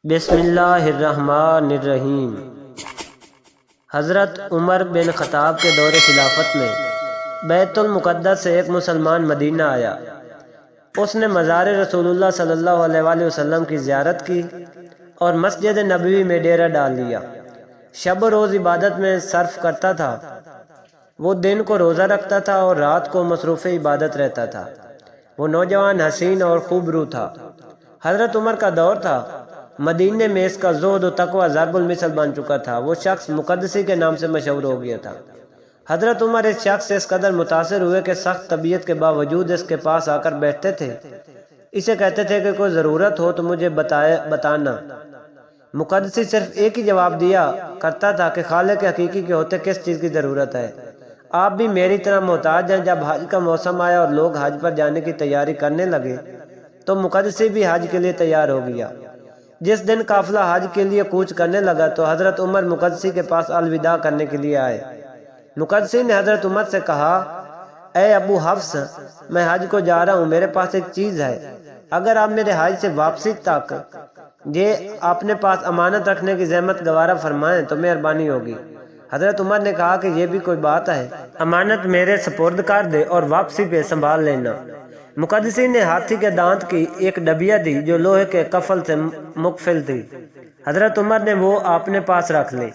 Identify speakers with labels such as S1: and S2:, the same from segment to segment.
S1: بسم اللہ الرحمن الرحیم۔ حضرت عمر بن خطاب کے دور خلافت میں بیت المقدس سے ایک مسلمان مدینہ آیا۔ اس نے مزار رسول اللہ صلی اللہ علیہ وآلہ وسلم کی زیارت کی اور مسجد نبوی میں ڈیرہ ڈال لیا۔ شب و روز عبادت میں صرف کرتا تھا۔ وہ دن کو روزہ رکھتا تھا اور رات کو مصروف عبادت رہتا تھا۔ وہ نوجوان حسین اور خوب رو تھا۔ حضرت عمر کا دور تھا۔ مدینے میں اس کا زہد و تقوی ضرب المثل بن چکا تھا۔ وہ شخص مقدسی کے نام سے مشہور ہو گیا تھا۔ حضرت عمر اس شخص سے اس قدر متاثر ہوئے کہ سخت طبیعت کے باوجود اس کے پاس آ کر بیٹھتے تھے۔ اسے کہتے تھے کہ کوئی ضرورت ہو تو مجھے بتانا۔ مقدسی صرف ایک ہی جواب دیا کرتا تھا کہ خالق حقیقی کے ہوتے کس چیز کی ضرورت ہے؟ آپ بھی میری طرح محتاج ہیں۔ جب حج کا موسم آیا اور لوگ حج پر جانے کی تیاری کرنے لگے تو مقدسی بھی حج کے لیے تیار ہو گیا۔ جس دن قافلہ حج کے لیے کوچ کرنے لگا تو حضرت عمر مقدسی کے پاس الوداع کرنے کے لیے آئے۔ مقدسی نے حضرت عمر سے کہا، اے ابو حفص، میں حج کو جا رہا ہوں، میرے پاس ایک چیز ہے۔ اگر آپ میرے حج سے واپسی تک یہ اپنے پاس امانت رکھنے کی زحمت گوارا فرمائیں تو مہربانی ہوگی۔ حضرت عمر نے کہا کہ یہ بھی کوئی بات ہے، امانت میرے سپرد کر دے اور واپسی پہ سنبھال لینا۔ مقدسی نے ہاتھی کے دانت کی ایک ڈبیا دی جو لوہے کے کفل سے مقفل تھی۔ حضرت عمر نے وہ اپنے پاس رکھ لی۔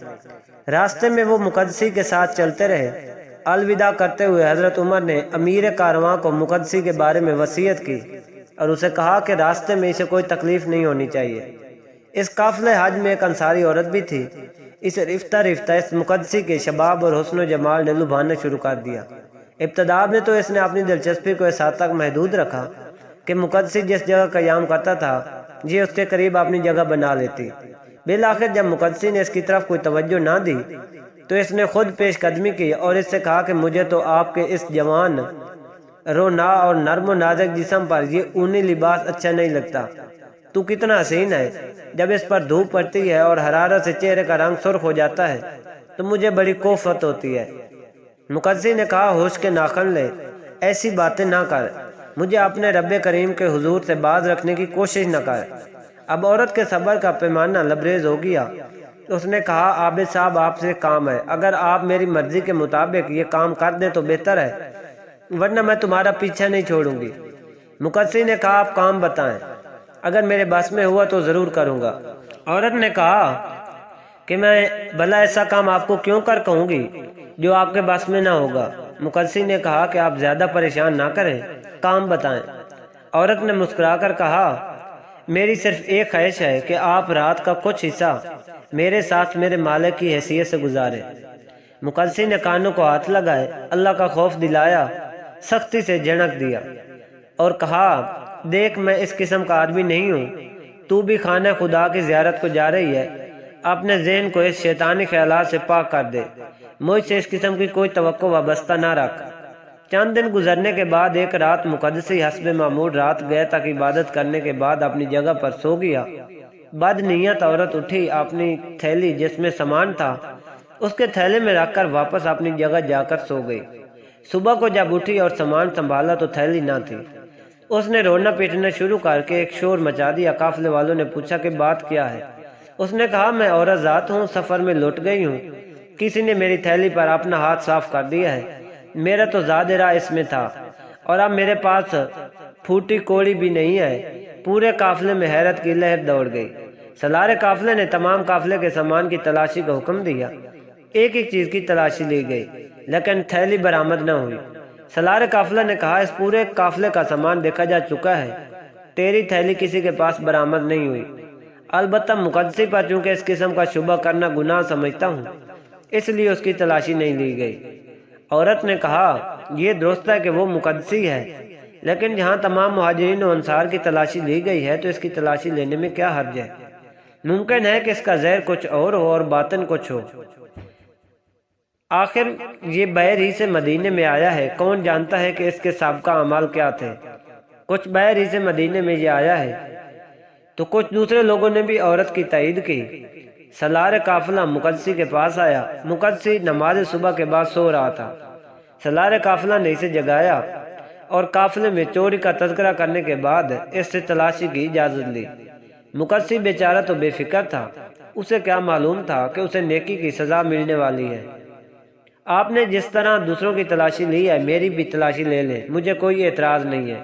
S1: راستے میں وہ مقدسی کے ساتھ چلتے رہے۔ الوداع کرتے ہوئے حضرت عمر نے امیر کارواں کو مقدسی کے بارے میں وصیت کی اور اسے کہا کہ راستے میں اسے کوئی تکلیف نہیں ہونی چاہیے۔ اس قافلہ حج میں ایک انصاری عورت بھی تھی۔ اسے رفتہ رفتہ اس مقدسی کے شباب اور حسن و جمال نے لبھانا شروع کر دیا۔ ابتدا میں تو اس نے اپنی دلچسپی کو اس حد تک محدود رکھا کہ مقدسی جس جگہ قیام کرتا تھا یہ اس کے قریب اپنی جگہ بنا لیتی۔ بالآخر جب مقدسی نے اس کی طرف کوئی توجہ نہ دی تو اس نے خود پیش قدمی کی اور اس سے کہا کہ مجھے تو آپ کے اس جوان رونا اور نرم و نازک جسم پر یہ اونی لباس اچھا نہیں لگتا۔ تو کتنا حسین ہے۔ جب اس پر دھوپ پڑتی ہے اور حرارت سے چہرے کا رنگ سرخ ہو جاتا ہے تو مجھے بڑی کوفت ہوتی ہے۔ مقدسی نے کہا، ہوش کے ناخن لے، ایسی باتیں نہ کر، مجھے اپنے رب کریم کے حضور سے باز رکھنے کی کوشش نہ کر۔ اب عورت کے صبر کا پیمانہ لبریز ہو گیا۔ اس نے کہا، عابد صاحب آپ سے کام ہے، اگر آپ میری مرضی کے مطابق یہ کام کر دیں تو بہتر ہے، ورنہ میں تمہارا پیچھا نہیں چھوڑوں گی۔ مقدسی نے کہا، آپ کام بتائیں، اگر میرے بس میں ہوا تو ضرور کروں گا۔ عورت نے کہا کہ میں بھلا ایسا کام آپ کو کیوں کر کہوں گی جو آپ کے بس میں نہ ہوگا۔ مقدسی نے کہا کہ آپ زیادہ پریشان نہ کریں، کام بتائیں۔ عورت نے مسکرا کر کہا، میری صرف ایک خواہش ہے کہ آپ رات کا کچھ حصہ میرے ساتھ میرے مالک کی حیثیت سے گزاریں۔ مقدسی نے کانوں کو ہاتھ لگائے، اللہ کا خوف دلایا، سختی سے جھڑک دیا اور کہا، دیکھ میں اس قسم کا آدمی نہیں ہوں، تو بھی خانہ خدا کی زیارت کو جا رہی ہے، اپنے ذہن کو اس شیطانی خیالات سے پاک کر دے، مجھ سے اس قسم کی کوئی توقع وابستہ نہ رکھ۔ چند دن گزرنے کے بعد ایک رات مقدسی حسب معمول رات گئے تک عبادت کرنے کے بعد اپنی جگہ پر سو گیا۔ بد نیت عورت اٹھی، اپنی تھیلی جس میں سامان تھا اس کے تھیلے میں رکھ کر واپس اپنی جگہ جا کر سو گئی۔ صبح کو جب اٹھی اور سامان سنبھالا تو تھیلی نہ تھی۔ اس نے رونا پیٹنا شروع کر کے ایک شور مچا دیا۔ قافلے والوں نے پوچھا کہ بات کیا ہے؟ اس نے کہا، میں عورت ذات ہوں، سفر میں لٹ گئی ہوں، کسی نے میری تھیلی پر اپنا ہاتھ صاف کر دیا ہے، میرا تو زیادہ راہ اس میں تھا اور اب میرے پاس پھوٹی کوڑی بھی نہیں ہے۔ پورے قافلے میں حیرت کی لہر دوڑ گئی۔ سالار قافلے نے تمام قافلے کے سامان کی تلاشی کا حکم دیا۔ ایک ایک چیز کی تلاشی لی گئی لیکن تھیلی برآمد نہ ہوئی۔ سالار قافلہ نے کہا، اس پورے قافلے کا سامان دیکھا جا چکا ہے، تیری تھیلی کسی کے پاس برآمد نہیں ہوئی۔ البتہ مقدسی پر چونکہ اس قسم کا شبہ کرنا گناہ سمجھتا ہوں اس لیے اس کی تلاشی نہیں لی گئی۔ عورت نے کہا، یہ درست ہے کہ وہ مقدسی ہے، لیکن جہاں تمام مہاجرین و انصار کی تلاشی لی گئی ہے تو اس کی تلاشی لینے میں کیا حرج ہے؟ ممکن ہے کہ اس کا ظاہر کچھ اور ہو اور باطن کچھ ہو۔ آخر یہ بغیر ہی سے مدینے میں آیا ہے، کون جانتا ہے کہ اس کے سابقہ اعمال کیا تھے۔ کچھ بغیر ہی سے مدینے میں یہ آیا ہے تو کچھ دوسرے لوگوں نے بھی عورت کی تائید کی۔ سالار قافلہ مقدسی کے پاس آیا۔ مقدسی نماز صبح کے بعد سو رہا تھا۔ سالار قافلہ نے اسے جگایا اور قافلے میں چوری کا تذکرہ کرنے کے بعد اس سے تلاشی کی اجازت لی۔ مقدسی بیچارہ تو بے فکر تھا، اسے کیا معلوم تھا کہ اسے نیکی کی سزا ملنے والی ہے۔ آپ نے جس طرح دوسروں کی تلاشی لی ہے میری بھی تلاشی لے لیں، مجھے کوئی اعتراض نہیں ہے۔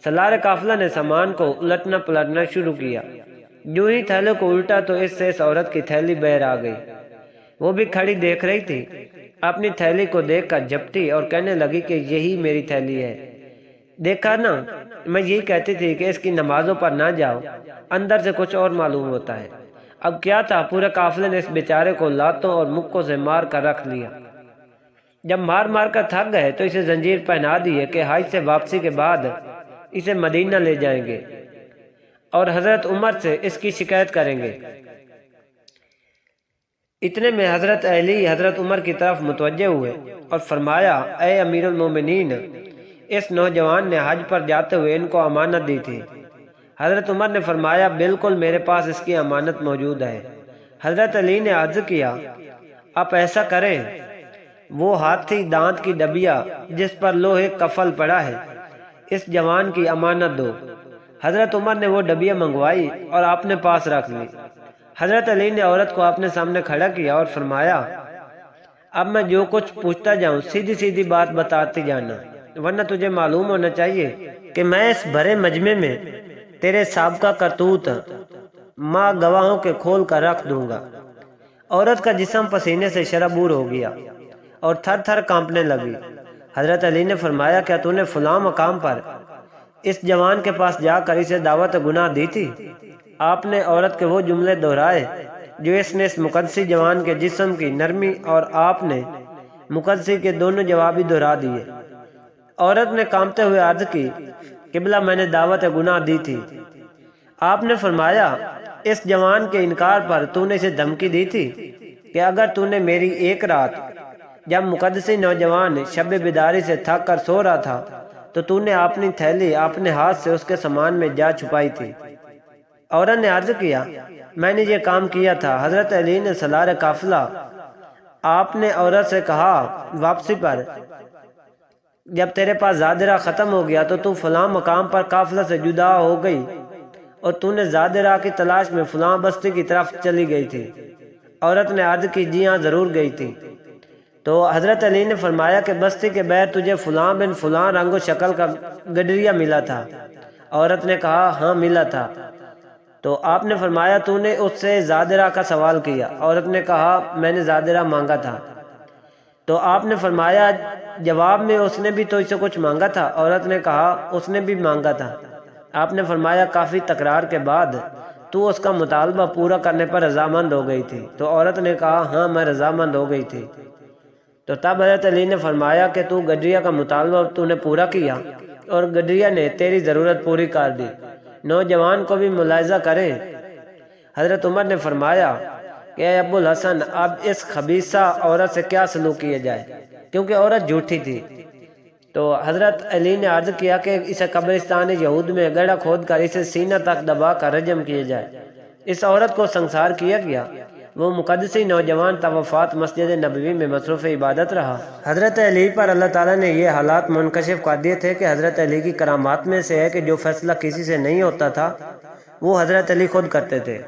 S1: سالار قافلہ نے سامان کو الٹنا پلٹنا شروع کیا۔ جو ہی تھیلے کو الٹا تو اس سے اس عورت کی تھیلی باہر آ گئی۔ وہ بھی کھڑی دیکھ رہی تھی، اپنی تھیلی کو دیکھ کر جھپٹی اور کہنے لگی کہ یہی میری تھیلی ہے۔ دیکھا نا، میں یہی کہتی تھی کہ اس کی نمازوں پر نہ جاؤ، اندر سے کچھ اور معلوم ہوتا ہے۔ اب کیا تھا، پورے قافلے نے اس بیچارے کو لاتوں اور مکوں سے مار کر رکھ لیا۔ جب مار مار کر تھک گئے تو اسے زنجیر پہنا دیے کہ حج سے واپسی کے بعد اسے مدینہ لے جائیں گے اور حضرت عمر سے اس کی شکایت کریں گے۔ اتنے میں حضرت علی حضرت عمر کی طرف متوجہ ہوئے اور فرمایا، اے امیر المومنین، اس نوجوان نے حج پر جاتے ہوئے ان کو امانت دی تھی۔ حضرت عمر نے فرمایا، بالکل میرے پاس اس کی امانت موجود ہے۔ حضرت علی نے عرض کیا، آپ ایسا کریں، وہ ہاتھی دانت کی ڈبیا جس پر لوہے کفل پڑا ہے اس جوان کی امانت دو۔ حضرت عمر نے وہ ڈبیا منگوائی اور آپ نے پاس رکھ لی۔ حضرت علی نے عورت کو اپنے سامنے کھڑا کیا اور فرمایا، اب میں جو کچھ پوچھتا جاؤں سیدھی سیدھی بات بتاتی جانا، ورنہ تجھے معلوم ہونا چاہیے کہ میں اس بھرے مجمع میں تیرے سابقہ کرتوت ماں گواہوں کے کھول کر رکھ دوں گا۔ عورت کا جسم پسینے سے شرابور ہو گیا اور تھر تھر کانپنے لگی۔ حضرت علی نے فرمایا، کیا تو نے فلاں مقام پر اس جوان کے پاس جا کر اسے دعوت گناہ دی تھی؟ آپ نے عورت کے وہ جملے دہرائے جو اس نے اس مقدسی جوان کے جسم کی نرمی، اور آپ نے مقدسی کے دونوں جواب بھی دہرا دیے۔ عورت نے کانپتے ہوئے عرض کی، قبلہ میں نے دعوت گناہ دی تھی۔ آپ نے فرمایا، اس جوان کے انکار پر تو نے اسے دھمکی دی تھی کہ اگر تو نے میری ایک رات جب مقدسی نوجوان شب بیداری سے تھک کر سو رہا تھا تو نے اپنی تھیلی اپنے ہاتھ سے اس کے سامان میں جا چھپائی تھی۔ عورت نے عرض کیا، میں نے یہ کام کیا تھا۔ حضرت علی نے سالار قافلہ، آپ نے عورت سے کہا، واپسی پر جب تیرے پاس زادرہ ختم ہو گیا تو فلاں مقام پر قافلہ سے جدا ہو گئی اور تو نے زادرہ کی تلاش میں فلاں بستی کی طرف چلی گئی تھی۔ عورت نے عرض کی، جی ہاں ضرور گئی تھی۔ تو حضرت علی نے فرمایا کہ بستی کے باہر تجھے فلاں بن فلاں رنگ و شکل کا گڈریا ملا تھا؟ عورت نے کہا، ہاں ملا تھا۔ تو آپ نے فرمایا، تو نے اس سے زادرہ کا سوال کیا؟ عورت نے کہا، میں نے زادرہ مانگا تھا۔ تو آپ نے فرمایا، جواب میں اس نے بھی تو اسے کچھ مانگا تھا؟ عورت نے کہا، اس نے بھی مانگا تھا۔ آپ نے فرمایا، کافی تکرار کے بعد تو اس کا مطالبہ پورا کرنے پر رضامند ہو گئی تھی؟ تو عورت نے کہا، ہاں میں رضامند ہو گئی تھی۔ تو تب حضرت علی نے فرمایا کہ تو گڈریا کا مطالبہ تو نے پورا کیا اور گڈریا نے تیری ضرورت پوری کر دی۔ نوجوان کو بھی ملاحظہ کریں۔ حضرت عمر نے فرمایا کہ اے ابو الحسن، اب اس خبیثہ عورت سے کیا سلوک کیا جائے، کیونکہ عورت جھوٹی تھی۔ تو حضرت علی نے عرض کیا کہ اسے قبرستان یہود میں گڑھا کھود کر اسے سینہ تک دبا کر رجم کیا جائے۔ اس عورت کو سنسار کیا گیا۔ وہ مقدسی نوجوان تا وفات مسجد نبوی میں مصروف عبادت رہا۔ حضرت علی پر اللہ تعالیٰ نے یہ حالات منکشف کر دیے تھے کہ حضرت علی کی کرامات میں سے ہے کہ جو فیصلہ کسی سے نہیں ہوتا تھا وہ حضرت علی خود کرتے تھے۔